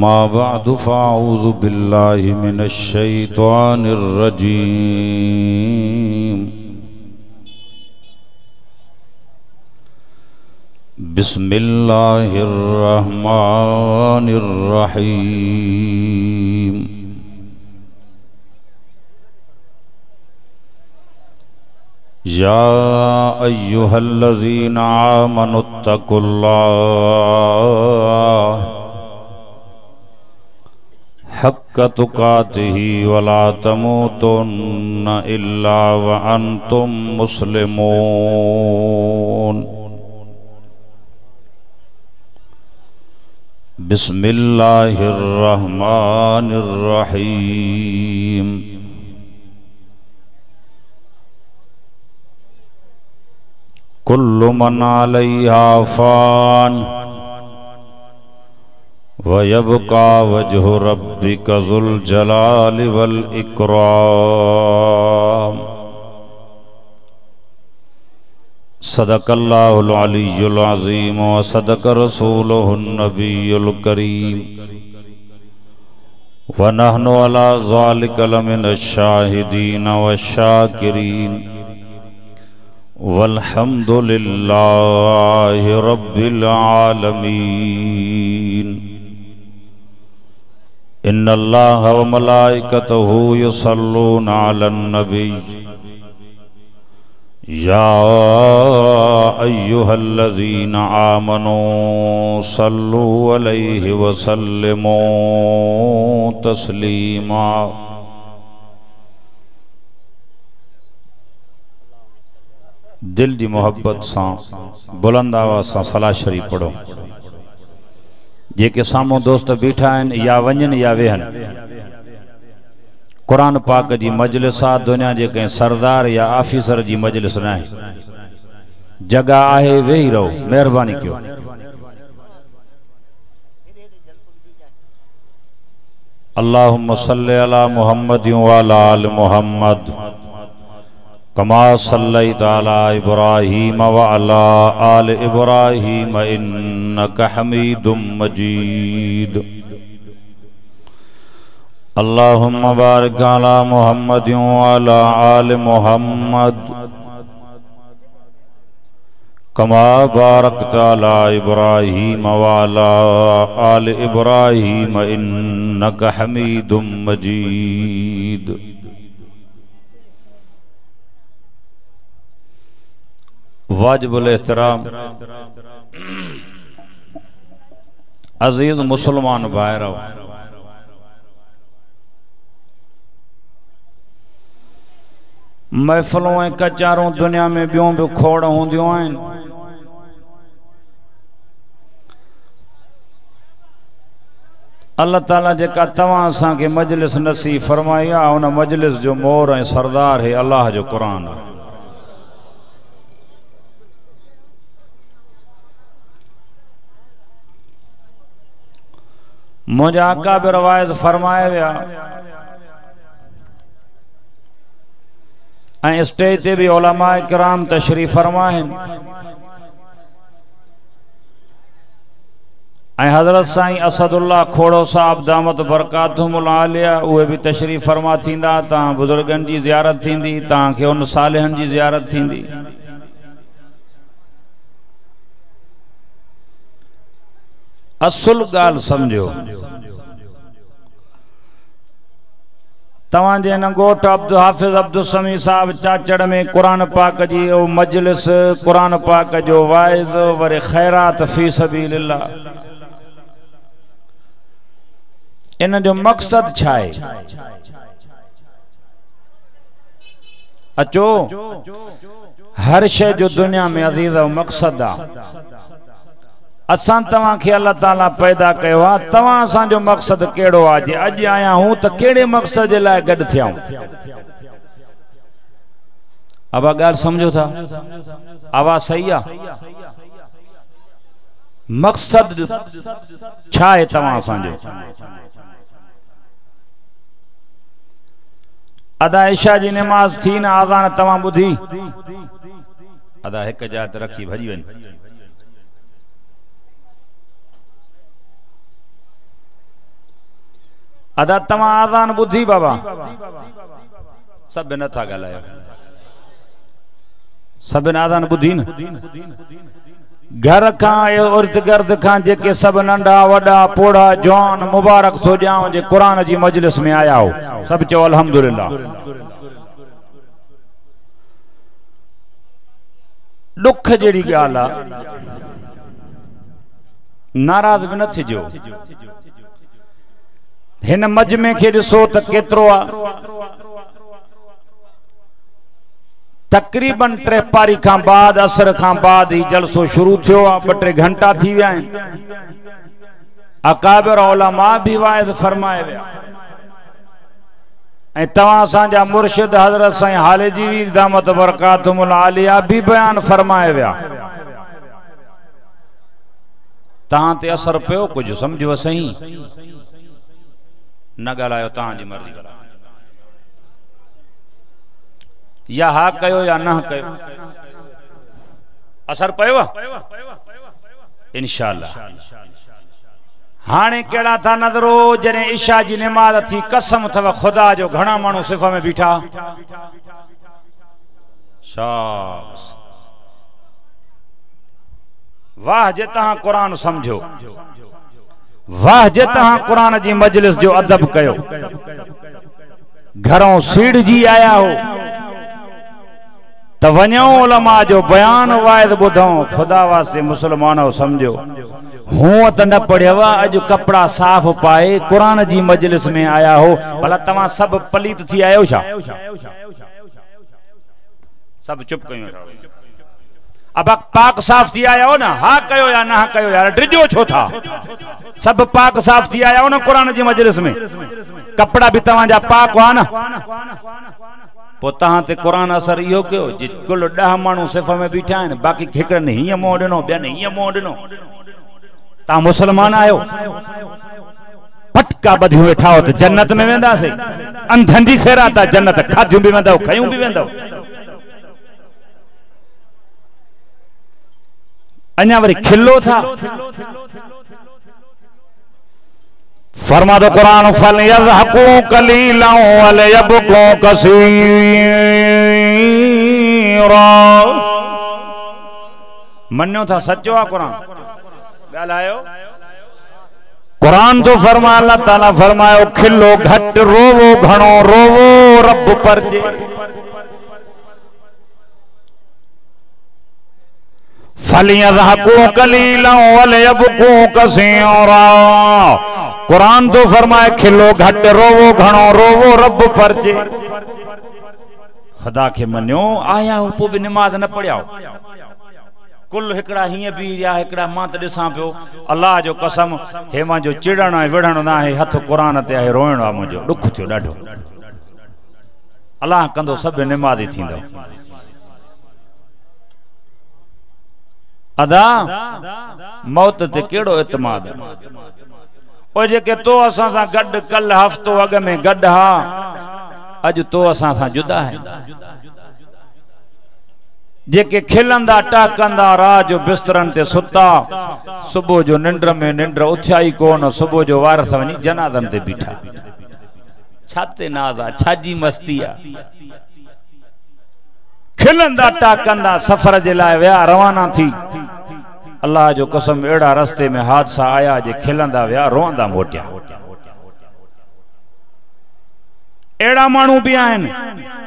अम्मा बअदु फ़अऊज़ु बिल्लाहि मिनश शैतानिर रजीम। बिस्मिल्लाहिर रहमानिर रहीम। या अय्युहल्लज़ीना आमनुत्तकुल्लाह हक्क तुकातिही वला तमूतुन्न इल्ला व अंतुम मुस्लिमून। बिस्मिल्लाहिर रहमानिर रहीम। कुल्लु मन अलैहा फ़ान व यबका वजहु रब्बिका ज़ुल जलालि वल इकराम। सदक़ल्लाहुल अलिय्युल अज़ीम व सदक़ रसूलुहुन नबियुल करीम व नहनु अला ज़ालिका लमिनश शाहिदीन वश शाकिरीन वल्हम्दुलिल्लाहि रब्बिल आलमीन। इन्नल्लाहा व मलाइकतहु युसल्लूना अलन नबी या अय्युहल्लज़ीना आमनू सल्लू अलैहि व सल्लिमू तस्लीमा। दिल जी मोहब्बत सां बुलंद आवाज़ सां सलाह शरीफ पढ़ो। जेके सामूं दोस्त बीठा आहिनि या वञनि या वेहनि, कुरान पाक जी मजलिस आहे। दुनिया जे कंहिं सरदार या ऑफिसर जी मजलिस न आहे। जगह आहे, वेही रहो, महिरबानी कयो। अल्लाहुम्मा सल्लि अला मुहम्मद व अला आलि मुहम्मद कमा सल्लैता अला इब्राहीम व अला आलि इब्राहीम इन्नका हमीदुम मजीद। अल्लाहुम्मा बारिक अला मुहम्मद व अला आलि मुहम्मद कमा बारकता अला इब्राहीम व अला आलि इब्राहीम इन्नका हमीदुम मजीद। वाजिबुल एहतराम अजीज मुसलमान भाइरो, महफिलों ऐं कचारूं दुनिया में ॿियूं बि खोड़ हूंदियूं आहिनि। अल्लाह ताला जेका तव्हां असांखे मजलिस नसीब फरमाई आहे, उन मजलिस जो मोर ऐं सरदार है अल्लाह जो क़ुरान आहे। मुंहिंजा आका बि रवायत फरमाए विया ऐं स्टेज ते भी उलमाए किराम तशरीफ फरमा आहिनि ऐं हज़रत साईं असदुल्लाह खोड़ो साहब दामत बरकातुहुमुल आलिया उहे भी तशरीफ फरमा थींदा। तव्हां बुजुर्गनि जी ज़ियारत थींदी, तव्हांखे उन सालिहनि जी ज़ियारत थींदी। असुल गाल समझो, तवां जे नंगोट अब्दुल हाफिज अब्दुल समी साहब चाचड़ में कुरान पाक जी मजलिस, कुरान पाक जो वाइज वरे खैरात फी सबीलिल्लाह, इन जो मकसद छा है? अचो, हर शय जो दुनिया में अजीज मकसद आ। असां तव्हां खे अल्लाह ताला पैदा कयो आहे, तव्हां असांजो मकसद कहिड़ो आहे? जे अॼु आया हूं त कहिड़े मकसद जे लाइ गॾु थिया हूं? अब ॻाल्हि समझो था? आवाज़ सही आहे? मकसद छा आहे तव्हां असांजो? अदा इशा जी नमाज थी न, आज़ान तव्हां ॿुधी? अदा हिकु जाइ ते रखी भॼी वञ। अदा तमा आज़ान बुद्धि बाबा सब न था गलायो सब आज़ान बुद्धि न घर का इर्द गिर्द का जेके सब नंढा वडा पोड़ा जवान मुबारक थो ॾियां जे कुरान जी मजलिस में आया हो सब चो अल्हम्दुलिल्लाह। दुख जड़ी गाल आ नाराज भी न थिजो हिन मजमे के दिसो त केतरो आ तकरीबन 3 पारी का बाद असर का बाद ही जलसो शुरू थियो आ 2-3 घंटा थी विया अकाबिर उलमा भी वायद फरमाए विया ए तवा साजा मुर्शिद हजरत साईं हालेजी दामत बरकातुल आलिया भी बयान फरमाए विया तां ते असर पियो कुछ समझो सही न गलायो तां जी मर्जी गला या हा कयो या न कयो असर पयो इंशाअल्लाह। हाने केड़ा था नजरो जने इशा जी नमाज थी कसम थव खुदा जो घणा मानू सिफा में बीठा शाबाश वाह जे तहां कुरान समझो वाह जे तहां कुरान जी मजलिस जो अदब कयो घरों सीढ़ जी आया हो तो वञो उलमा जो बयान वायद बुधो खुदा वास्ते मुसलमानो समझो हूं त न पढ़ियो अज कपड़ा साफ पाए कुरान जी मजलिस में आया हो भला तवा सब पलीत थी आयो छा सब चुप कयो अब पाक साफ थी आया हो ना हा कयो या ना कयो यार ड्रिजो छो था सब पाक साफ थी आया हो ना कुरान जी मजलिस में कपड़ा भी तवा जा पाक हुआ ना पो तहां ते कुरान असर इहो कयो जे कुल 10 मानू सिफा में बीठा आहिनि बाक़ी हिकड़े हीअं मोह ॾिनो ॿियनि हीअं मोह ॾिनो तहां मुसलमान आहियो पटका ॿधियूं वेठा हो त जन्नत में वेंदासीं अंधनि जी ख़ैरात आहे जन्नत खाधियूं बि वेंदव खयूं बि वेंदव अञा वरी खिलो था फरमा दो कुरान फल यज़हकू कलीला वल यबकू कसीरा मन्यो था सच्चो आ कुरान गालायो कुरान तो फरमा अल्लाह ताला फरमायो खिलो घट रोवो घणो रोवो रब पर जे फल यज़हकू कलीला वल यबकू कसीरा कुरान तो फरमाए खिलो घट रोवो घणो रोवो रब पर जे खुदा के मन्यो आया हो पो भी नमाज न पढ़िया कुल हिकड़ा हिय भी या हिकड़ा मां त दिसां पियो अल्लाह जो कसम हे मांजो चिड़ण है विढ़ण ना है हथ कुरान ते है रोइण आ मुंजो दुख थियो ॾाढो अल्लाह कंदो सब नमाज़ी थींदो अदा मौत ते केड़ो इत्माद ओ जेके तो असां सा गड कल हफ्तो अग में गड हा अज तो असां सा जुदा है जेके खिलंदा टाकंदा रात जो बिस्तरन ते सुता सुबह जो निंद्र में निंद्र उथिया ही कोन सुबह जो वारस वनी जनादन ते बीठा छाते नाज़ा छाजी मस्ती आ खिलंदा टाकंदा सफर जे लाए विया रवाना थी अल्लाह जो कसम एड़ा रस्ते में हादसा आया जे खिलंदा विया रोंदा मोटिया एड़ा मानू भी आहिनि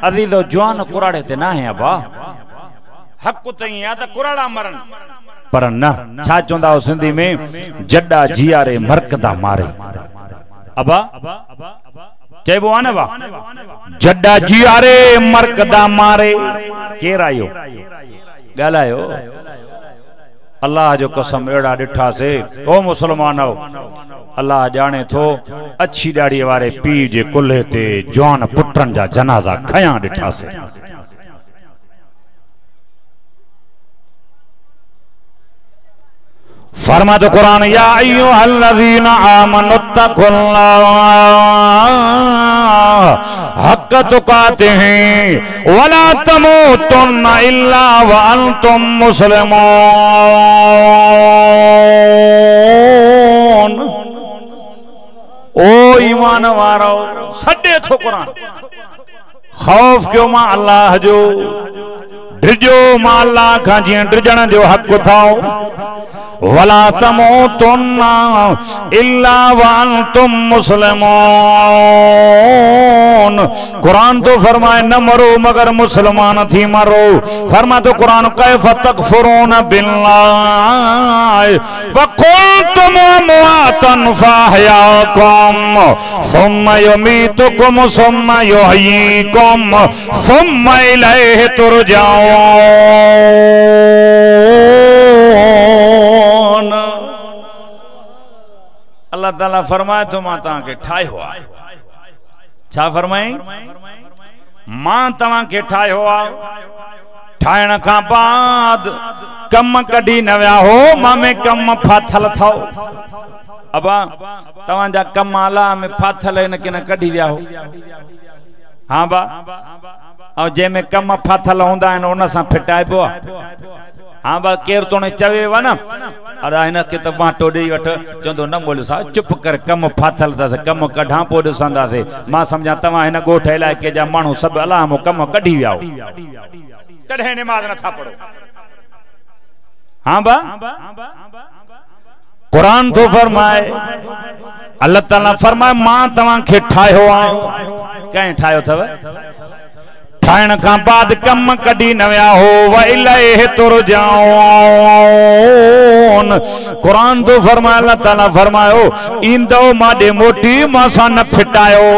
अज़ीज़ो जवान कुराड़े ते ना है अबा हक तई या त कुराड़ा मरन पर न छा चोंदा हो सिंधी में जड्डा जियारे मरकदा मारे अबा चेबो आने बा जड्डा जियारे मरकदा मारे केर आयो गालायो अल्लाह जो कसम एड़ा डिठा से ओ मुसलमानो अल्लाह जाने थो अच्छी दाढ़ी वाले पी जे कुल्हे ते जवान पुटन जा जनाजा खया डिठा से फरमा तो कुरान या अय्युहल्लज़ीना आमनुत्तकुल्लाह हक्क तुकातिही वला तमूतुन्ना इल्ला व अंतुम मुस्लिमून ओ ईमान वारो सॾे थो क़ुरान खौफ क्यों मां अल्लाह जो ड्रिजो मां अल्लाह खां जीअं ड्रिजण जो हक़ थाओ वला तमूतुन्ना इल्ला वअंतुम मुस्लिमून कुरान तो फरमाए न मरो मगर मुसलमान थी मरो फरमा तो कुरान कैफ तकफुरून बिल्लाह व कुंतुम अमवातन फअहयाकुम सुम्मा युमीतुकुम सुम्मा युहयीकुम सुम्मा इलैहि तुरजाऊन। अल्लाह ताला फरमाए तो मां तव्हांखे ठाहियो आहे छा फरमाई मां तव्हांखे ठाहियो आहे ठाहिण खां बाद कम कढी न विया हो मां में कम फाथल थो अबा तव्हांजा कम अलाह में फाथल न की न कढी विया हो हाँ बा और जंहिंमें कम फाथल हूंदा आहिनि उन सां फिटाइबो आहे हाँ बा केर तो ने चवे वा न अड़ा इनके तो बाटो ॾेई वठ चवंदो न बोल सा चुप कर कम फाथल अथसि कम कढां पोइ ॾिसंदासीं मां सम्झां तव्हां हिन ॻोठ इलाइक़े जा माण्हू सभु अलाह मो कम कढी विया हो तॾहिं निमाज़ नथा पढ़ो हाँ बा कुरान तो फरमाए अल्लाह ताला फरमाए मां तव्हांखे ठाहियो आहे कंहिं ठाहियो अथव ठाहिण खां बाद कम कढी न विया हो व इलैहि तुरजाऊन कुरान तो फरमाए अल्लाह ताला फरमायो ईंदो माॾे मोटी मां सां न फिटायो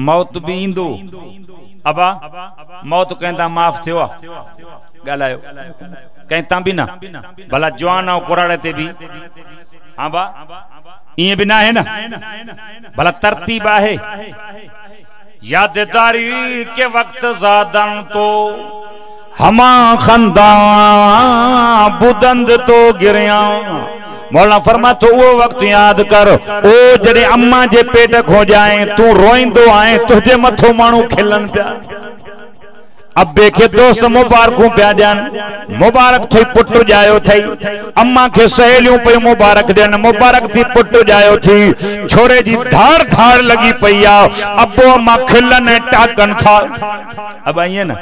मौत भी ईंदो अबा मौत कहंदा माफ़ थियो ॻाल्हायो कहता भी ना भला जवान ऐं कुराड़े ते भी हाँ बा इं भी ना है ना भला तरतीब है याददारी के वक्त ज़ादन तो हमा खंदा बुदंद तो गिरिया मौला फरमा तो वो वक्त याद कर ओ जड़े अम्मा जे पेट खो जाए तू रोइंदो आए तुझे मथो मानू खिलन पिया अब्बे के दोस्त मुबारकू पिया ॾियन मुबारक थी पुट जायो थई अम्मा के सहेलियों पे मुबारक ॾियन मुबारक थी पुट जायो थी छोरे जी धार धार लगी पईया अब्बो अम्मा खिलन टाकन था अब आइए ना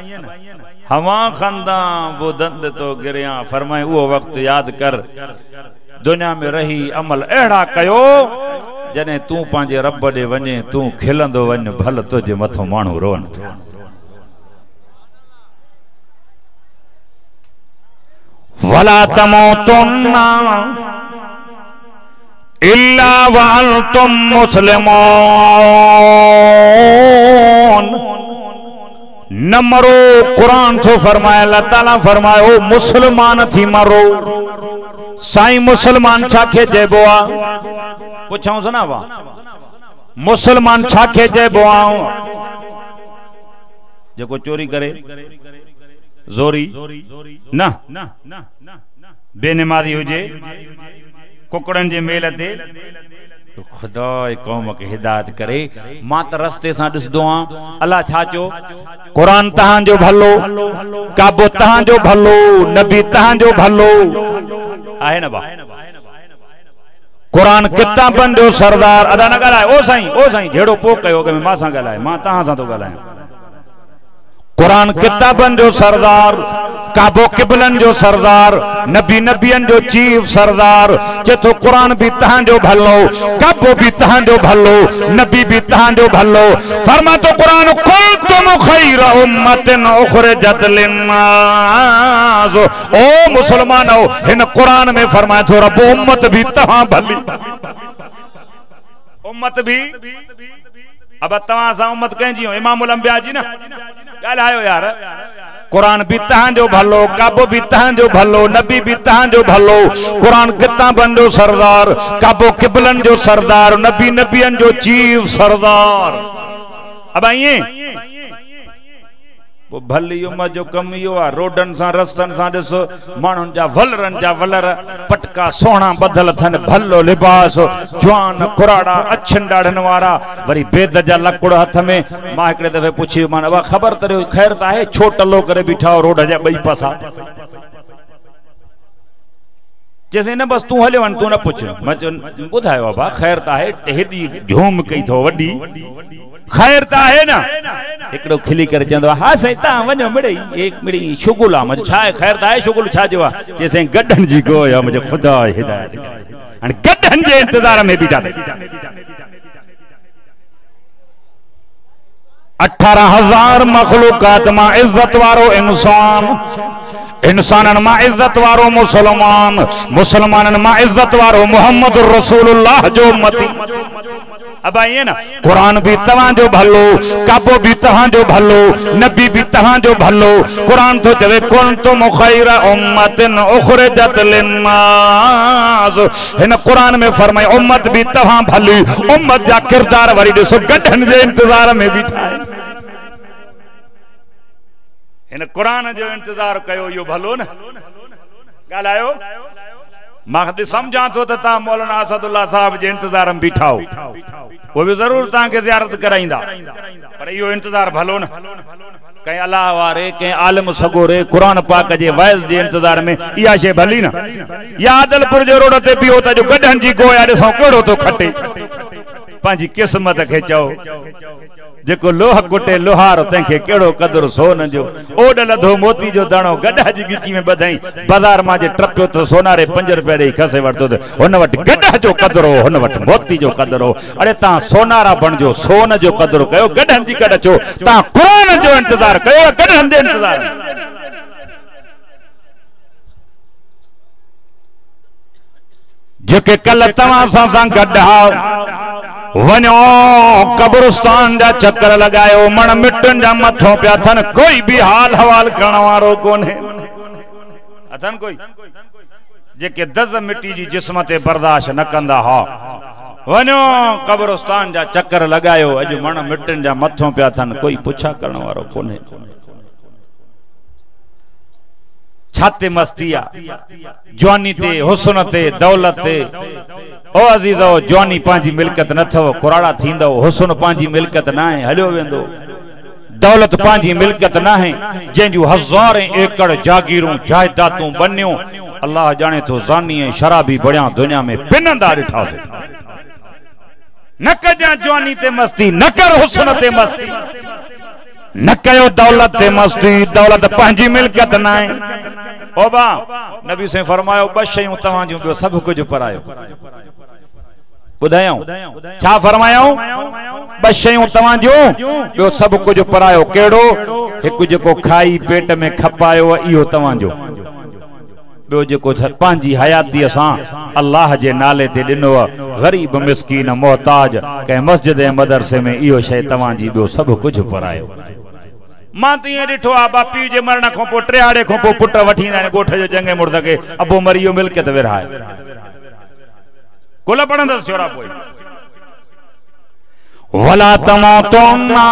हवा खंदा वो दंद तो गिरिया फरमाए वो वक्त याद कर दुनिया में रही अमल अड़ा कयो जने तू पांजे रब दे वने तू खिलंदो वन भल तुझे मथो मानू रोन वला तमूतुन्ना इल्ला वअंतुम मुस्लिमून न मरो कुरान तो फरमाया अल्लाह ताला फरमायो मुसलमान थी मरो साईं मुसलमान छाखे चइबो आ पुछऊं ना वा मुसलमान छाखे चइबो आ जेको चोरी करे जोरी ना बेनमाज़ी हुजे कुकड़न जे मेल ते खुदा कौम के हिदायत करे मां त रस्ते सां ॾिसदो आं अल्लाह छा चो कुरान तहां जो भलो काबो तहां जो भलो नबी तहां जो भलो आहे न बा कुरान किताबन जो सरदार अदा न ॻाल्हाए ओ साईं जहिड़ो पो कयो कि मां सां ॻाल्हाए मां तहां सां थो ॻाल्हायां कुरान किताबन जो सरदार काबो किबलन जो सरदार नबी नबियन जो चीफ सरदार चेतो कुरान भी तहां जो भलो काबो भी तहां जो भलो नबी भी तहां जो भलो फरमा तो कुरान कुंतुम खैर उम्मतिन उखरिजत लिन्नास ओ मुसलमानो इन कुरान में फरमाया तो रब उम्मत भी तहां भली उम्मत भी अब तहां सा उम्मत कंहिंजी इमामुल अंबिया जी ना ॻाल्हायो यार कुरान भी तहां जो भलो काबो भी तहां जो भलो नबी भी तहां जो भलो कुरान किताबन जो सरदार काबो किबलन जो सरदार नबी नबियन जो चीफ सरदार अब आइए वो भली उम्मत जो कम यो आ रोडन सा रस्तन सा ॾिसो माण्हुनि जा वलर पटका सोना बदल थन भलो लिबास जवान कुराड़ा अछन ॾाढन वारा वरी बेद जा लकुड़ हथ में मां हिकड़े दफ़े पुछी मान वा ख़बर तरियो खैर त आहे छो टलो करे बीठा रोड जा ॿई पासा जैसे न बस तू हले वन तू न पुछ मैं बुधायो बाबा खैर ता है हेडी झूम कई थो वडी खैर ता है ना एकड़ो खिली कर चंदो हां सही ता वनो मिड़ई एक मिड़ी शुगुला मज छा खैर ता है शुगुल छा जो जैसे गडन जी गो या मुझे खुदा हिदायत अन गडन जे इंतजार में बीठा 18,000 मखलूकात मा इज्जत वारो इंसान मा इज्जत वारो मुसलमान मा इज्जत वारो मोहम्मद रसूलुल्लाह जो उम्मती अब आइए ना कुरान भी तवां जो भलो काबो भी तवां जो भलो नबी भी तवां जो भलो कुरान तो चवे कुंतुम खैरा उम्मतिन उखरिजत लिन्नास हिन कुरान में फरमाए उम्मत भी तवां भली उम्मत जा किरदार वरी ॾिसो गठन जे इंतजार में बीठा है इन कुरान जो इंतजार कयो यो भलो न गालायो मां समझा तो ता मौलाना असदुल्लाह साहब जे इंतजार में बीठा हो वो भी जरूर ता के जियारत कराइंदा पर यो इंतजार भलो न कहीं अल्लाह वारे कहीं आलिम सगोरे कुरान पाक जे वाइज जे इंतजार में या शे भली न या आदलपुर जे रोड ते पियो त जो गडन जी गोया ॾिसो केड़ो तो खटे पांजी किस्मत के चओ जेको लोह कुटे लोहार तंखे केड़ो कदर सोन जो ओड लधो मोती जो दाणो गड्ढा जी गिची में बधाई बाजार मा जे ट्रपियो तो सोनारे 5 रुपए दे खसे वरतो हुन वट गड्ढा जो कदर हो हुन वट मोती जो कदर हो अरे ता सोनारा बनजो सोन जो कदर कयो गड्ढन जी कड अचो ता कुरान जो इंतजार कयो गड्ढन जे इंतजार जेके कल तवा सा गड्ढा वनो कब्रिस्तान जा चक्कर लगायो मण मिटन जा मथो पे अथन कोई भी हाल हवाल करण वारो कोने अथन कोई जेके दज़ मिट्टी जी जिस्म ते बर्दाश्त न कंदा हा वनो कब्रिस्तान जा चक्कर लगायो अज मण मिटन जा मथो पे अथन कोई पुछा करण वारो कोने छाते मस्तिया जवानी ते हुस्न ते दौलत ते ओ अजीजो जवानी पांजी मिल्कत न थो कुराड़ा थींदो हुस्न पांजी मिल्कत ना है हलियो वेंदो दौलत पांजी मिल्कत ना है जेंजू हज़ार एकड़ जागीरूं जायदातूं बन्यो अल्लाह जाने तो जानी है शराबी बड़िया दुनिया में पिनंदा ॾिठा से न कजा जवानी ते मस्ती न कर हुस्न ते मस्ती न कयो दौलत ते मस्ती दौलत पांजी मिल्कत ना है ओ बा नबी से फरमायो ब शयूं तवां जो ॿियो सभु कुछ परायो बुधायो छा फरमायो ब शयूं तवां जो ॿियो सभु कुछ परायो केड़ो हिकु जेको खाई पेट में खपायो इहो तवां जो ॿियो जेको पांजी हयाती असां अल्लाह जे नाले ते ॾिनो गरीब मिस्कीन मोहताज कंहिं मस्जिद ऐं मदरसे में इहो शइ तवां जी ॿियो सभु कुछ परायो मां तीअं ॾिठो आहे बापी जे मरण खां पोइ 3 आड़े खां पोइ पुट वठींदा आहिनि ॻोठ जो चङे मुड़द खे अबो मरियो मिल्कियत विरहाए कुल पढ़ंदसि छोरा पोइ वला तमौतुन्ना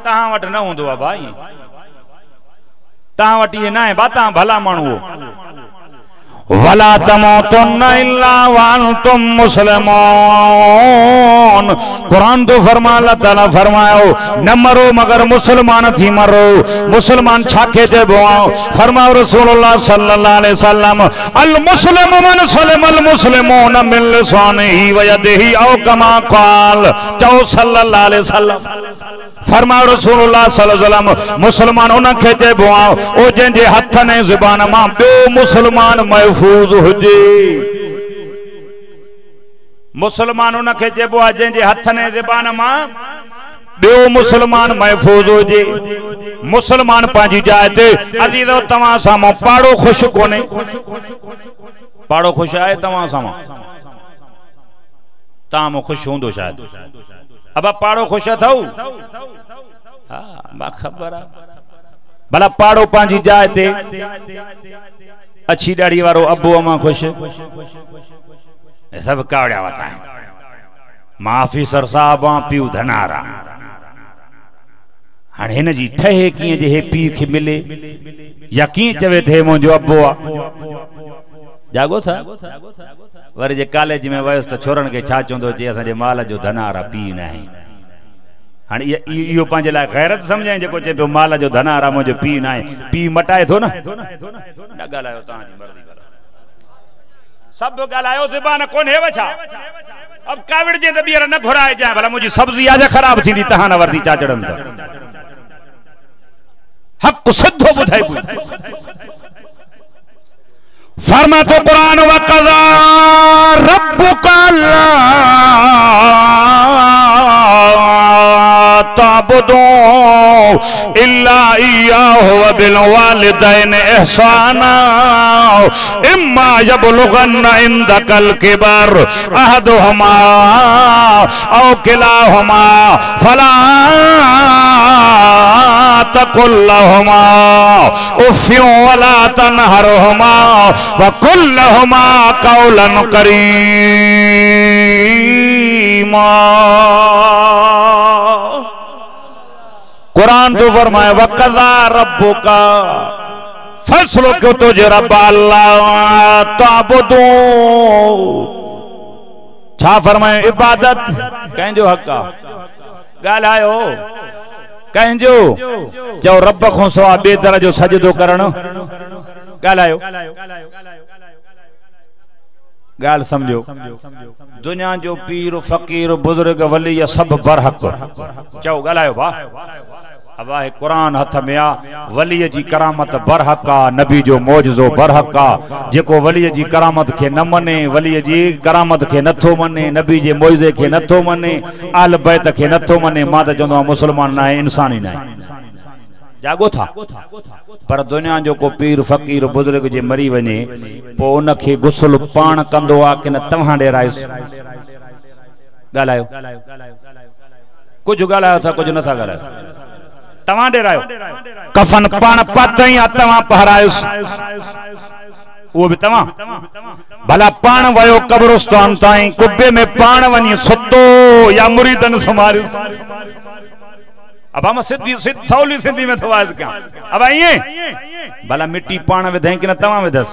तव्हां वटि न हूंदो आहे भाई तव्हां वटि इहे न आहे बा तव्हां भला माण्हू वला तमौतुन्ना इल्ला वअंतुम मुस्लिमून कुरान तो फरमा अल्लाह ताला फरमायो न मरो मगर मुसलमान थी मरो मुसलमान छाके चइबो आहे फरमायो रसूलुल्लाह सल्लल्लाहु अलैहि वसल्लम अल मुस्लिमु मन सलमल मुस्लिमून मिन लिसानिही व यदिही औ कमा क़ाल चओ सल्लल्लाहु अलैहि वसल्लम फरमायो रसूलुल्लाह सल्लल्लाहु अलैहि वसल्लम मुसलमान उन खे चइबो आहे ओ जंहिंजे हथ ने ज़बान मां ॿियो मुसलमान महफूज हुजे मुसलमान उन खे चइबो आहे जंहिंजे हथ ने ज़बान मां ॿियो मुसलमान महफूज हुजे मुसलमान पंहिंजी जाइ ते अज़ीज़ो तव्हां सां पाड़ो ख़ुशि कोन्हे पाड़ो ख़ुशि आहे तव्हां सां तव्हां ख़ुशि हूंदो शायदि अब पाड़ो ख़ुशि अथव हाँ खबर भला पाड़ो पांजी जाइ ते अच्छी दाढ़ी वारो अबू अमा खुश सब कावड़िया वता है मां ऑफिसर साहब पीऊ धनारा हाणे हिन जी ठहे कीअं जे हे पीउ खे मिले या कीअं चवे थे मुंहिंजो अबो आहे जागो था वरी जे कॉलेज में वयुसि त छोरनि खे छा चवंदो चई असांजे माल जो धनार आहे पीउ न आहे हाणे इहो पंहिंजे लाइ गैरत सम्झाए जेको चए पियो माल जो धनार आहे मुंहिंजो पीउ न आहे पीउ मटाए थो न ॻाल्हायो तव्हांजी मर्ज़ी सब गालायो ज़बान कोने वछा अब कावड़ जे त बियर न घुराए जाए भला मुजी सब्जी आज खराब थी दी तहां न वर्दी चाचड़न हक सिद्धो बुधाई फरमा तो कुरान वक़ज़ा रब्बुका अल्ला ताबुदू इल्ला इय्याहु व बिल वालिदैन इहसाना इम्मा यबलुगन्ना इंदकल किबर अहदुहुमा औ किलाहुमा फला तकुल लहुमा उफ़्फिन वला तनहरहुमा वकुल लहुमा कौलन करीमा। कुरान तो फरमाए वक़ज़ा रब्बुका फैसलो क्यों तुझे रब अल्लाह ताबुदू छा फरमाए इबादत कंहिंजो हक़ आहे ॻाल्हायो कंहिंजो चओ रब खां सवा ॿिए तरह जो सजदो करणु ॻाल्हायो ॻाल्हि सम्झो दुनिया जो पीर फ़कीर बुजुर्ग वली सब बरहक चओ ॻाल्हायो भा अब आहे कुरान हथ में आ वली जी करामत बरहक आ नबी जो मौजज़ो बरहक आ जेको वली जी करामत के न मने वली जी करामत के नथो मने नबी जे मौजज़े के नथो मने आल बैत के नथो मने मां त चवंदो मुसलमान ना है इंसान ही ना जागो था पर दुनिया जो को पीर फकीर बुजुर्ग जे मरी वने पो उन खे गुस्ल पाण कंदो आ कि न तव्हां डेराइस गालायो कुछ गालायो था कुछ नथा गालायो तव्हां डेरायो कफन पाण पातई आ तव्हां पहरायोस वो भी तव्हां भला पाण वयो कब्रिस्तान ताईं कुब्बे में पाण वनी सुतो या मुरीदन समारियो अब हम सिद्धी सौली सिंधी में थवाज क्या अब ये भला मिट्टी पाण विधई कि न तव्हां विधस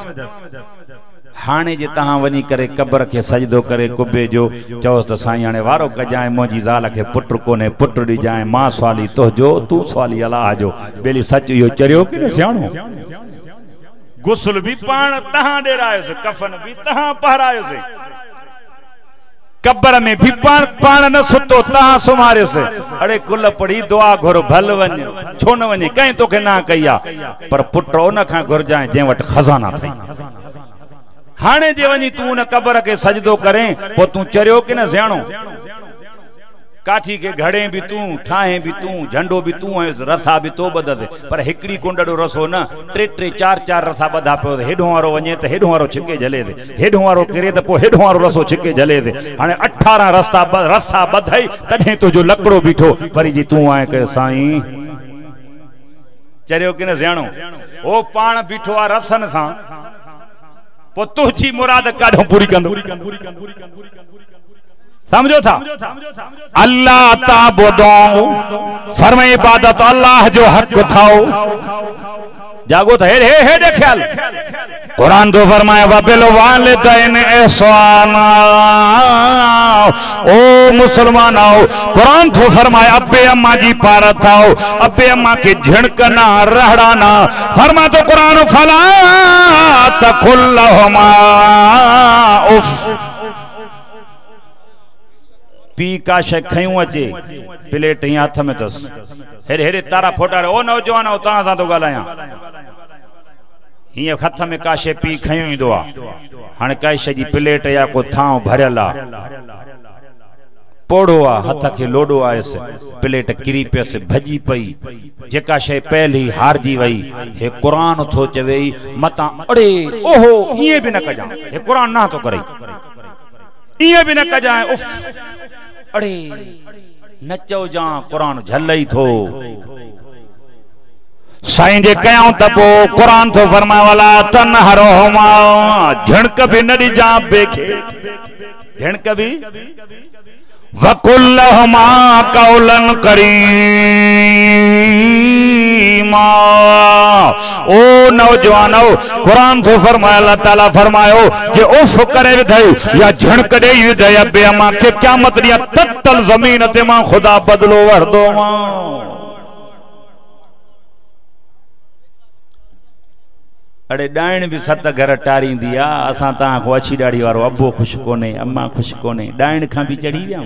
हाने जे तहां वनी करे कब्र के सजदो करे कुब्बे जो चौस त साईं हाने वारो कजाए मोजी ज़ाल के पुट कोने पुट दी जाए मां सवाली तो जो तू सवाली अल्लाह जो बेली सच यो चरियो कि सियाणो गुस्ल भी पाण तहां डेरायो से कफन भी तहां पहरायो से कब्र में भी पाण न सुतो तहां सुमारे से अड़े कुल पड़ी दुआ घुर भल वन छो न वने कहीं तोखे ना कया पर पुट उन खां घुरजाए जे वट खजाना थई हाने जे वनी तू न कब्र के सजदो करें पो तू चरियो कि न सियाणो काठी के घड़े भी तू ठाहे भी तू झंडो भी तू रथा भी तो बदस पर हिकड़ी कुंडड़ो रसो न टे टे चार चार रथा बधा पे हेडो वारो वने त हेडो वारो छिके जले दे हेडो वारो करे त पो हेडो वारो रसो छिके जले दे हाने 18 रस्ता बधाई तडे तो जो लकड़ो बीठो वरी जी तू आए के साईं चरियो कि न सियाणो ओ पाण बीठो आ रसन सा पो तुझी मुराद काढो पूरी कंदो समझो था अल्लाह ताबुदो फरमाए इबादत अल्लाह जो हक थाओ जागो था हे दे ख्याल कुरान तो फरमाए वबिल वालिदैन इहसाना ओ मुसलमान आओ कुरान तो फरमाए अब्बे अम्मा जी पार थाओ अब्बे अम्मा के झिड़कना रहड़ाना फरमा तो कुरान फला तकुल लहुमा उफ पी का शे खयूं अचे प्लेट ही हाथ में तस हेरे हेरे तारा फोटा ओ नौजवान ओ ता सा तो गालाया हिय हथ में का शे पी खयूं इंदो आ हाने काई शे जी प्लेट या को थाव भरला पोड़ो आ हथ के लोडो आयस प्लेट किरी पे से भजी पई जेका शे पहली हारजी वई हे कुरान थो चवे मता अड़े ओहो ये भी न कजा हे कुरान ना तो करे ये भी न कजा उफ अड़े नचो जा कुरान झलई थो साईं जे कयां त पो कुरान तो फरमाए वाला तनहरहुमा झणक भी न दी जा बेखे झणक भी वकुल लहुमा कौलन करीमा ओ नौजवानो कुरान तो फरमाया अल्लाह ताला फरमायो जे उफ करे विधयो या झणक देई विधया बे अमा के क़यामत दिया तत्तल जमीन ते मां खुदा बदलो वरदो अड़े डायण भी 7 घर टारींदी आ असां ता को अच्छी डाड़ी वारो अब्बो खुश कोने अम्मा खुश कोने डायण खां भी चढ़ी विया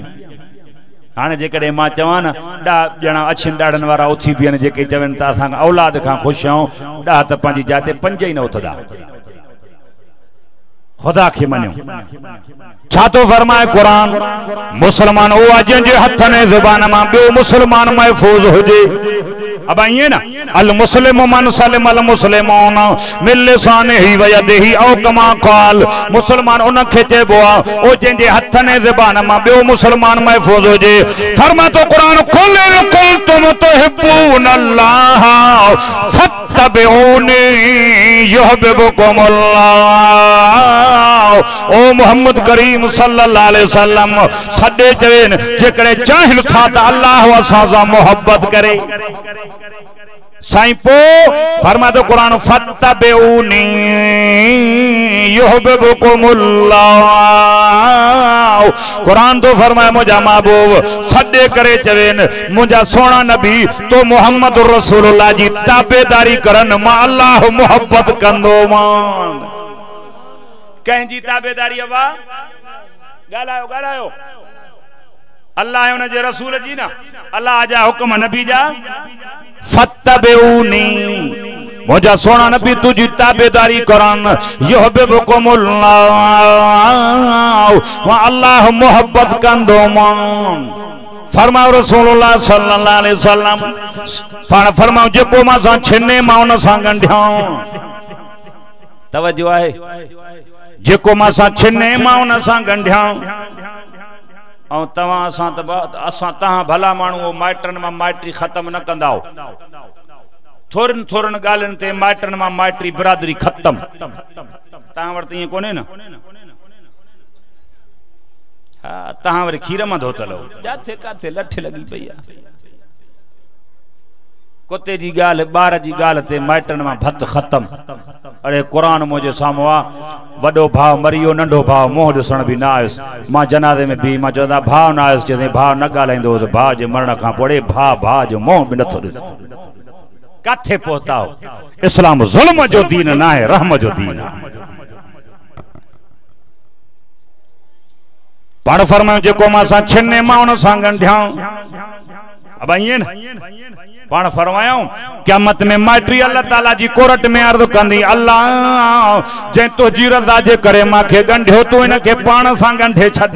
हाने जेकॾहिं मां चवां न ॾा ॼणा अछिन ॾाड़नि वारा उथी बीहनि जेके चवनि था असां औलाद खां ख़ुशि आहियूं ॾा त पंहिंजी जाते 5 ई न उथंदा खुदा के मनो छा तो फरमाए कुरान मुसलमान ओ जंहिंजे हथ ने ज़ुबान मां ॿियो मुसलमान महफूज हुजे अब ये ना अल मुस्लिम मन सलिम अल मुस्लिमून मिन लिसानिही व यदिही औ कमा क़ाल मुसलमान उन खे चइबो आहे ओ जंहिंजे हथ ने ज़ुबान मां ॿियो मुसलमान महफूज हुजे फरमा तो कुरान कुल कुंतुम तुहिब्बून अल्लाह फत्तबिऊनी युहिब्बुकुमुल्लाह ओ मोहम्मद करीम सल्लल्लाहु अलैहि वसल्लम सदे चवेन जेकरे चाहिन था त अल्लाह असां सां मोहब्बत करे साईं पो फरमा तो कुरान फत्तबिऊनी युहिब्बुकुमुल्लाह कुरान तो फरमाए मुझा महबूब सदे करे चवेन मुझा सोना नबी तो मोहम्मद रसूलुल्लाह जी ताबेदारी करन मां अल्लाह मोहब्बत कंदो मान कहीं जी ताबेदारी अवा गालायो गालायो अल्लाह उन जे रसूल जी ना अल्लाह जा हुक्म नबी जा फत्तबिऊनी मुझा सोना नबी तुझी ताबेदारी करन युहिब्बुकुमुल्लाह वा अल्लाह मोहब्बत कंदो मान फरमाओ रसूलुल्लाह सल्लल्लाहु अलैहि वसल्लम फरमाओ जेको मां सां छिने मां उन सां गंढियां तवज्जो आहे जेको मां सां छिने मां उन सां गंढियां और तवा असां तहां भला माण्हू माइटन मां माइटरी खत्म न कंदाओ थोरन थोरन गालन ते माइटन मां माइटरी बिरादरी खत्म तहां वरत ये कोने न हां तहां वरी खीर मां धोतल हो जाथे काथे लठ लगी पई आ कुत्ते जी गाल बार जी गाल ते माइटन मां भत खत्म अरे कुरान मुझे सामो आ वडो भाव मरियो नंढो भाव मोह दिसण भी ना आयुस मां जनाजे में भी मां चवंदा भाव ना आयुस जे भाव न गालाइंदो भाव जे मरण खां पोड़े भाव जो मोह भी नथो दिस काथे पहुता हो इस्लाम जुल्म जो दीन ना है रहम जो दीन पाण फरमायो जेको मां सां छिने मां उन सां गंढियां अब ये न पाण फरमायो क़यामत में माइटरी अल्लाह ताला जी कोरट में अर्ज कंदी अल्लाह जे तुझी रज़ा जे करे माखे गंढियो तू इन के पाण सां गंढे छॾ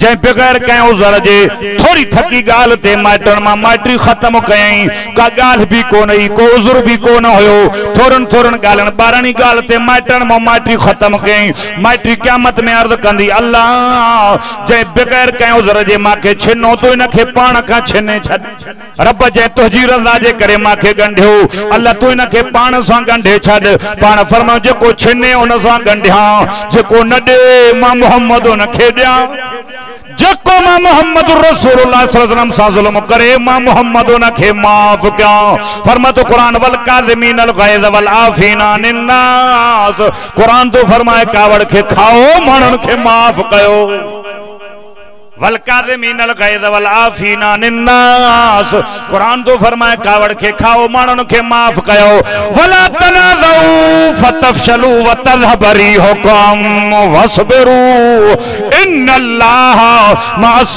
जे बगैर कंहिं उज़र जे थोड़ी थकी गाल ते माइटन मां माइटरी खत्म कयई का गाल भी कोन हुई को उज़र भी कोन हुयो थोरन थोरन गालन बारणी गाल ते माइटन मां माइटरी खत्म कयई माइटरी क़यामत में अर्ज कंदी अल्लाह जे बगैर कंहिं उज़र जे माखे छिनो तू इन के पाण खां छिने छॾ रब जे तुझी रज़ा जे करे माखे गंढियो अल्लाह तू इन के पाण सां गंढे छॾ पाण फरमायो जेको छिने उन सां गंढियां जेको न दे मां मोहम्मद उन खे ॾियां जेको मां मोहम्मद रसूलुल्लाह सल्लल्लाहु अलैहि वसल्लम सां ज़ुल्म करे मां मोहम्मद उन खे माफ़ कयां फरमा तो कुरान वल काज़िमीन अल गैज़ वल आफीना अनिन नास कुरान तो फरमाए कावड़ के खाओ माण्हुनि खे माफ़ कयो वल काज़िमीन अल गैज़ वल आफीना अनिन नास कुरान तो फरमाए कावड़ के खाओ माण्हुनि खे माफ़ कयो वला तनाज़उ फतफशलू व तज़हब रिहुकुम वस्बिरू इन्नल्लाह मअस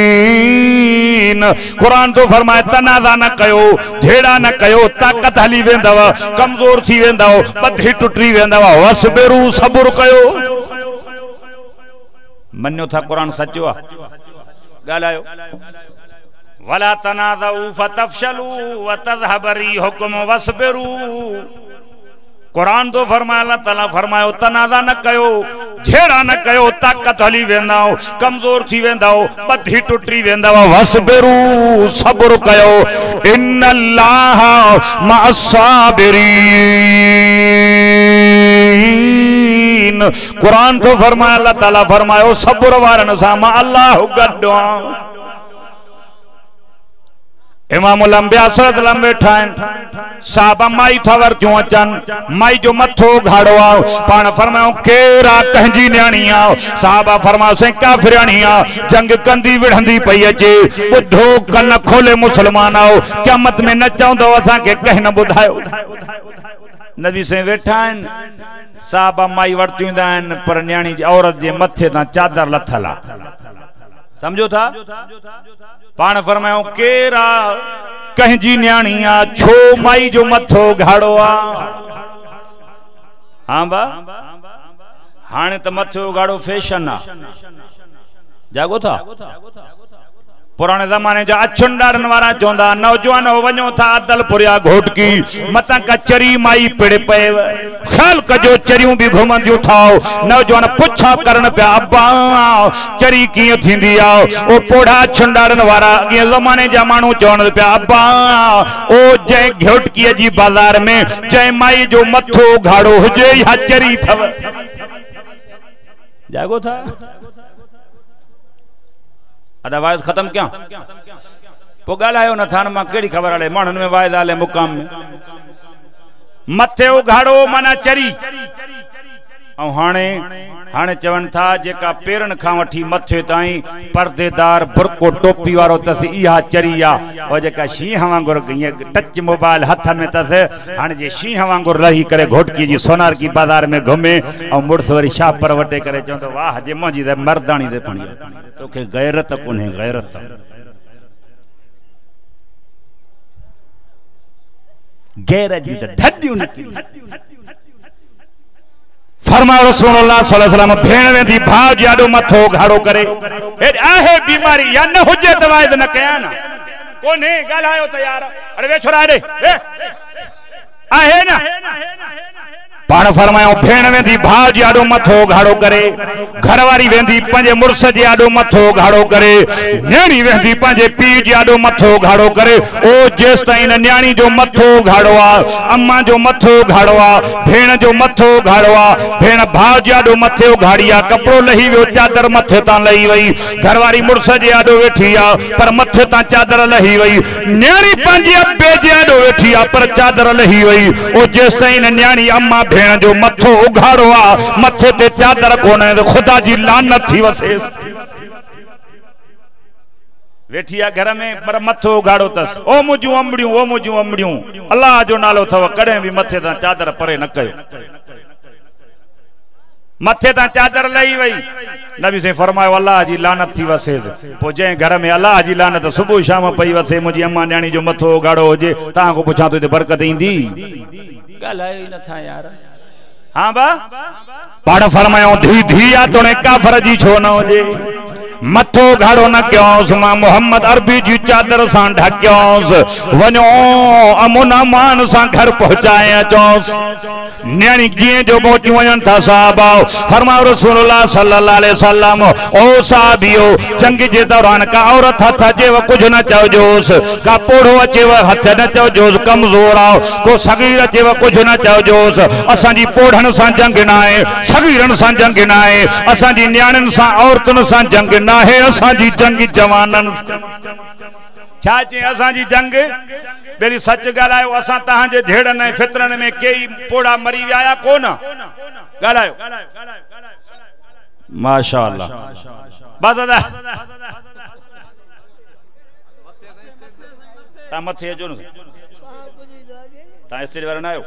साबिरीन कुरान तो फरमाए तनाज़ा न कयो झेड़ा न कयो ताकत हली वेंदव कमजोर थी वेंदव बधी टुटी वेंदव वस्बिरू सब्र कयो मन्यो था कुरान सच्चो आ गालायो वला तनाज़उ फतफशलू व तज़हब रिहुकुम वस्बिरू कुरान तो फरमाया अल्लाह ताला फरमायो तनाज़ा न कयो झेड़ा न कयो ताकत हली वेंदाओ कमजोर थी वेंदाओ बधी टुटी वेंदाओ वस्बिरू सब्र कयो इन्नल्लाह मअस साबिरीन कुरान तो फरमाया अल्लाह ताला फरमायो सब्र वारन सां मां अल्लाह गॾु आहियां इमामुल अंबिया सल्लल्लाहु वेठा साहबा माई थवर क्यों अचन माई जो मथो घाड़ो आओ पान फरमाओ केरा कंजी न्याणी आओ साहबा फरमाओ से काफिरानी आओ जंग कंदी विढ़ंदी पई अचे बुधो कन खोले मुसलमान आओ क़यामत में न चाहंदो असा के कह न बुधायो नबी से वेठा साहबा माई वरतिंदा पर न्याणी औरत जे मथे ता चादर लथला समझो था पान फरमायो केरा कंहिंजी न्याणी आ छो माई जो मथो घाड़ो आ हाँ बा हाणे त मथो घाड़ो फैशन आ जागो था पुराने जमाने जा अछुंडारन वारा चोंदा नौजवान वणो था अदलपुरिया घोटकी मता कचरी माई पिड़ पे ख्याल कजो चरियूं भी घुमंदियूं थाओ नौजवान पुछा करन पे अब्बा चरी किए थींदी आ ओ पोड़ा अछुंडारन वारा अगे जमाने जा मानू चोन पे अब्बा ओ जय घोटकी जी बाजार में जय माई जो मथो घाड़ो हुजे या चरी थव जागो था अदरवाइज खत्म क्या पो गालायो न थान मां केड़ी खबर आले मानन में वायदा आले मुकाम में मथे उघाड़ो माना चरी औ हाणे चवन था जेका पेरन खां वठी मथे ताई पर्देदार बुरको टोपी वारो तस इहा चरी आ ओ जेका शींह वांगुर टच मोबाइल हाथ में तस हाणे जे शींह वांगुर रही करे घोटकी जी सोनार की बाजार में घुमे औ मुर्स वरी शाप पर वटे करे चंदो वाह जे मुंजी दे मर्दानी दे पणी तोखे गैरत कोने गैरत गैरत जी त ढड्डियूं निकली फरमाओ रसूलुल्लाह सल्लल्लाहु अलैहि वसल्लम भेण वेंदी भाव जाडो मथो घाड़ो करे ए आहे बीमारी या न हुजे त वायद न कया ना कोने गालायो त यार अरे वे छोरा रे आहे ना पाण फरमायो भेण वेंदी भाव जी आडो मथो घाड़ो करे घरवारी वेंदी पंजे मुर्स जी आडो मथो घाड़ो करे न्याणी वेंदी पंजे पी जी आडो मथो घाड़ो करे ओ जेस ताईं न्याणी जो मथो घाड़ो आ अम्मा जो मथो घाड़ो आ भेण जो मथो घाड़ो आ भेण भाव जी आडो मथे घाड़ी आ कपड़ो लही वियो चादर मथे तां लही वई घरवारी मुर्स जी आडो वेठी आ पर मथे तां चादर लही वई न्याणी पंजे अब्बे जी आडो वेठी आ पर चादर लही वई ओ जेस ताईं न्याणी अम्मा भेण जो मथो उघाड़ो आ मथे ते चादर कोने तो खुदा जी लानत थी वसेस वेठी आ घर में पर मथो उघाड़ो तस ओ मुजू अमड़ियूं अल्लाह जो नालो थव कड़े भी मथे ता चादर परे न कयो मथे ता चादर लही वई नबी से फरमायो अल्लाह जी लानत थी वसेस पो जे घर में अल्लाह जी लानत सुबह शाम पई वसे मुजी अम्मा न्याणी जो मथो उघाड़ो होजे ता को पुछा तो बरकत इंदी गालायो न था यार हाँ बा पाड़ फरमायो धी धिया तोने काफर जी छो न होजे मथो घाड़ो न क्योंस मां मोहम्मद अरबी जी चादर सां ढक्योस वनो अमुन अमान सां घर पहुंचाए अचोस न्याणी जीअं जो पहुची वञनि था साहबा फरमायो रसूलुल्लाह सल्लल्लाहु अलैहि वसल्लम ओ साहबियो जंग जे दौरान का औरत हथ अचेव कुछ न चवजोस का पोढ़ो अचेव हथ न चवजोस कमजोर आओ को सगीर अचेव कुछ न चवजोस असांजी पोढ़न सां जंग न आहे सगीरन सां जंग न आहे असांजी न्याणियुनि सां औरतुनि सां जंग न आहे असांजी जंग जवानन छा चे असांजी जंग बेली सच गालायो असा तहां जे ढेड़न ऐं फितरन में कई पोड़ा मरी विया कोन गालायो माशाअल्लाह बस दादा ता मथे जो न ता स्टेज वाला ना आयो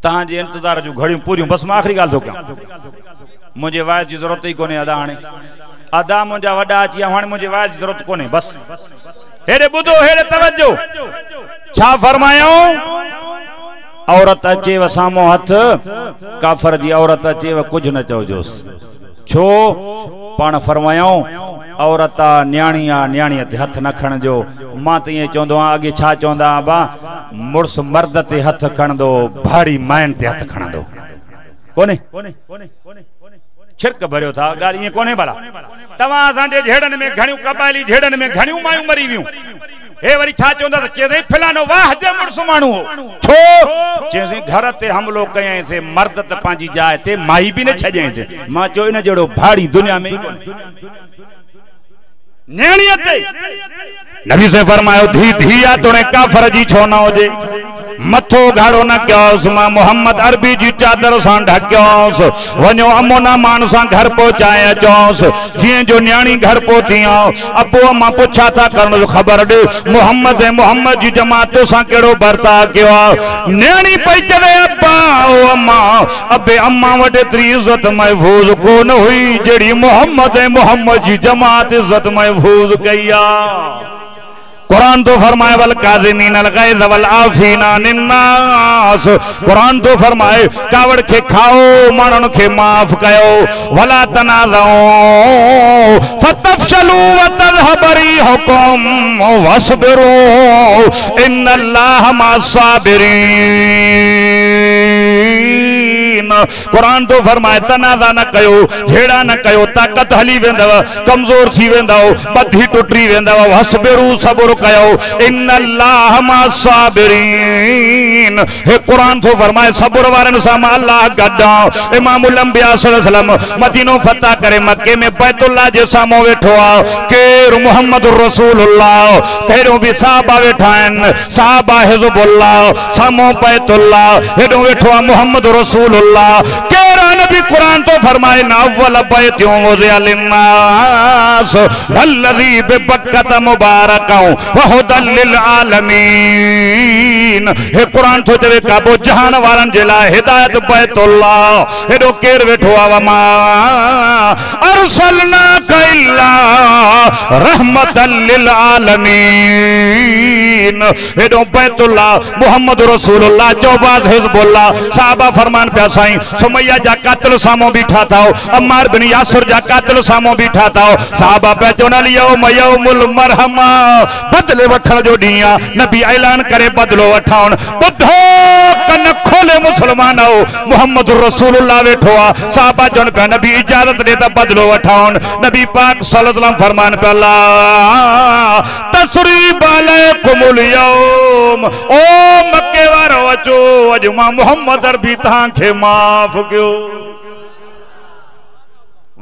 तहां जे इंतजार जो घड़ियों पूरियों बस मैं आखिरी गाल दो क्या मुझे वाज की जरूरत ही कोने अदा हाने अदा मुझा वडा अची हाने मुझे वाज की जरूरत कोने बस हेरे बुधो हेरे तवज्जो छा फरमायो औरत अचे व सामो हथ काफर जी औरत अचे व कुछ न चवजोस छो पाण फरमायो औरत न्याणी ते हथ न खणजो मां त ये चोंदो आगे छा चोंदा बा मुर्स मर्द ते हथ खणदो भाड़ी मायन ते हथ खणदो कोने छिरक भरियो था गाल ये कोने भला तवा असांजे झेड़न में घणियूं कबाइली झेड़न में घणियूं मायूं मरी वियूं हे वरी छा चोंदा त चेदई फलानो वाह जे मुर्स मानू छो चेसई घर ते हमलो कयई से मर्द त पांजी जाय ते माई भी न छजई से मां चो इन जेड़ो भाड़ी दुनिया में नबी से फरमायो धी धिया तोने काफर जी छो न होजे मथो गाड़ो न क्योस मां मोहम्मद अरबी जी चादर सां ढक्योस वञो अमोना मान सां घर पहुचाए अचोस जीअं जो न्याणी घर पहुती अबो अम्मा पुछा था करण खबर दे मोहम्मद मोहम्मद जी जमात सां केड़ो बर्ता कयो न्याणी पई चवे अब्बा ओ अम्मा अबे अम्मा वटे त्री इज्जत महफूज कोन हुई जेड़ी मोहम्मद जी जमात इज्जत महफूज कईया कुरान तो फरमाए वल काज़िमीन अल गैज़ वल आफ़ीना निन्नास कुरान तो फरमाए कावड़ के खाओ मानन के माफ कयो वला तनाज़ऊ फतफशलू व तज़हब रिहुकुम वस्बिरू इन्नल्लाह मअस साबिरीन कुरान तो फरमाए तनाज़ा न कयो झेड़ा न कयो ताकत हली वेंदव कमजोर थी वेंदव बधी टुटी वेंदव वस्बिरू सब्र कयो इन्नल्लाह मअस साबिरीन हे कुरान तो फरमाए सब्र वारन सां अल्लाह गड्डा इमामुल अंबिया सल्लल्लाहु अलैहि वसल्लम मदीनो फतह करे मक्के में बैतुल्लाह जे सामो वेठो आ केर मुहम्मदुर रसूलुल्लाह तेरो भी साहबा वेठा आहिनि साहबा हिज़बुल्लाह सामो बैतुल्लाह हेडो वेठो आ मुहम्मदुर रसूलुल्लाह केर नबी कुरान तो फरमाए न अव्वल बैतुं वज़िअ लिन्नास वल्लज़ी बिबक्कत मुबारकौ वहुदल लिल आलमीन हे कुरान तो चवे काबो जहान वारन जे लाइ हिदायत बैतुल्लाह हेडो केर वेठो आ मा अरसलना इल्ला रहमतल लिल आलमीन हेडो बैतुल्लाह मुहम्मद रसूलुल्लाह चौबाज हिज़बुल्लाह साहबा फरमान पिया साईं सुमैया जा कातिल सामो बीठा था अम्मार बिन यासिर जा कातिल सामो बीठा था साहबा पे चवण यौमुल मरहमा बदले वठण जो ॾींहुं नबी ऐलान करे बदलो वठण ॿुधो कन खोले मुसलमान मुहम्मद रसूलुल्लाह वेठो आ साहबा चवण पिया नबी इजाजत दे त बदलो वठण नबी पाक सल्लल्लाहु अलैहि वसल्लम फरमान पिया ला तसरीब अलैकुमुल यौम ओ मक्के वारो अचो अॼु मां मुहम्मद अरबी तव्हांखे माफ़ कयो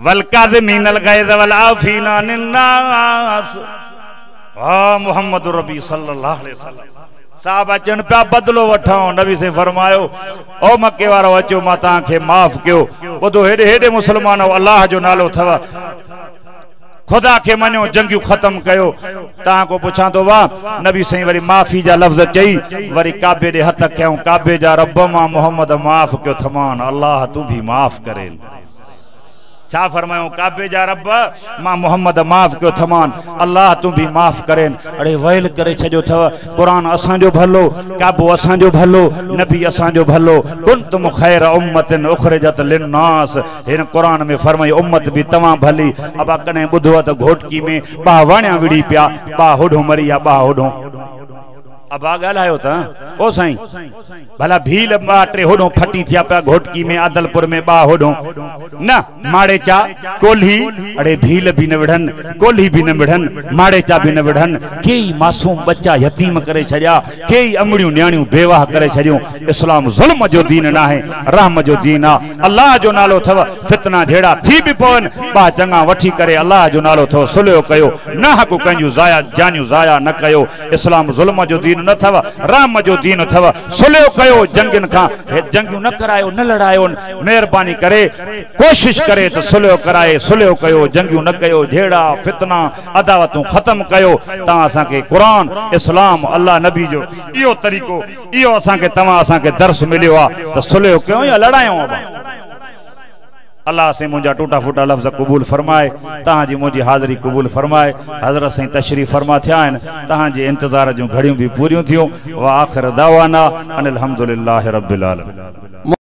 वल काज़िमीन अल गैज़ वल आफ़ीना निन्नास आ मुहम्मद रबी सल्लल्लाहु अलैहि वसल्लम साहबा चन पिया बदलो वठो नबी से फरमायो ओ मक्के वारो अचो मां तव्हांखे माफ़ कयो ॿुधो हेॾे हेॾे मुसलमान अल्लाह जो नालो अथव खुदा के मनो जंगियूं खत्म कयो ता को पुछा तो वाह नबी सही वरी माफी जा लफ्ज चई वरी काबे दे हथ कयो काबे जा रब मां मोहम्मद माफ कयो थमान अल्लाह तू भी माफ करे छा फरमायो काबे जा रब मां मोहम्मद माफ कयो थमान अल्लाह तू भी माफ करेन अरे वैल करे छजो थव कुरान असा जो भलो काबो असा जो भलो नबी असा जो भलो कुंतुम खैर उम्मतिन उखरिजत लिन्नास इन कुरान में फरमाई उम्मत भी तमा भली अबा कने बुधो त घोटकी में बा वणिया विड़ी पिया बा होडो मरिया बा होडो अबा गालायो था ओ साईं भला भील टे होडो फटी थिया पिया घोटकी में आदलपुर में बा होडो न माड़े चा कोल्ही अरे भील भी न विढ़न कोल्ही भी न विढ़न माड़े चा भी न विढ़न केई मासूम बच्चा यतीम करे छड़िया केई अमड़ियों न्याणियों बेवाह करे छड़ियो इस्लाम जुल्म जो दीन ना है रहम जो दीन आ अल्लाह जो नालो थव फितना जेड़ा थी भी पवन बा चंगा वठी करे अल्लाह जो नालो थव सुलियो कयो ना हको कंजू जाया जानियो जाया न कयो इस्लाम जुल्म जो दीन न थव राम जो दीन थव सुलियो कयो जंगिन का जंगियों न करायो न लड़ायो मेहरबानी करे कोशिश करे तो सुलियो कराए सुलियो कयो जंगियों न कयो जेड़ा फितना अदावतों खत्म कयो ता असा के कुरान इस्लाम अल्लाह नबी जो इयो तरीको इयो असा के तमा असा के दर्स मिलियो आ तो सुलियो कयो या लड़ायो अल्लाह से मुझा टूटा फूटा लफ्ज़ कबूल फरमाए तहां जी मुझी हाज़री कबूल फरमाए हज़रत से तशरीफ़ फरमा थिया तहां जे इंतज़ार जो घड़ियों भी पूरियों थियों व आखिर दावाना अनिल हम्दुलिल्लाहि रब्बिल आलमीन।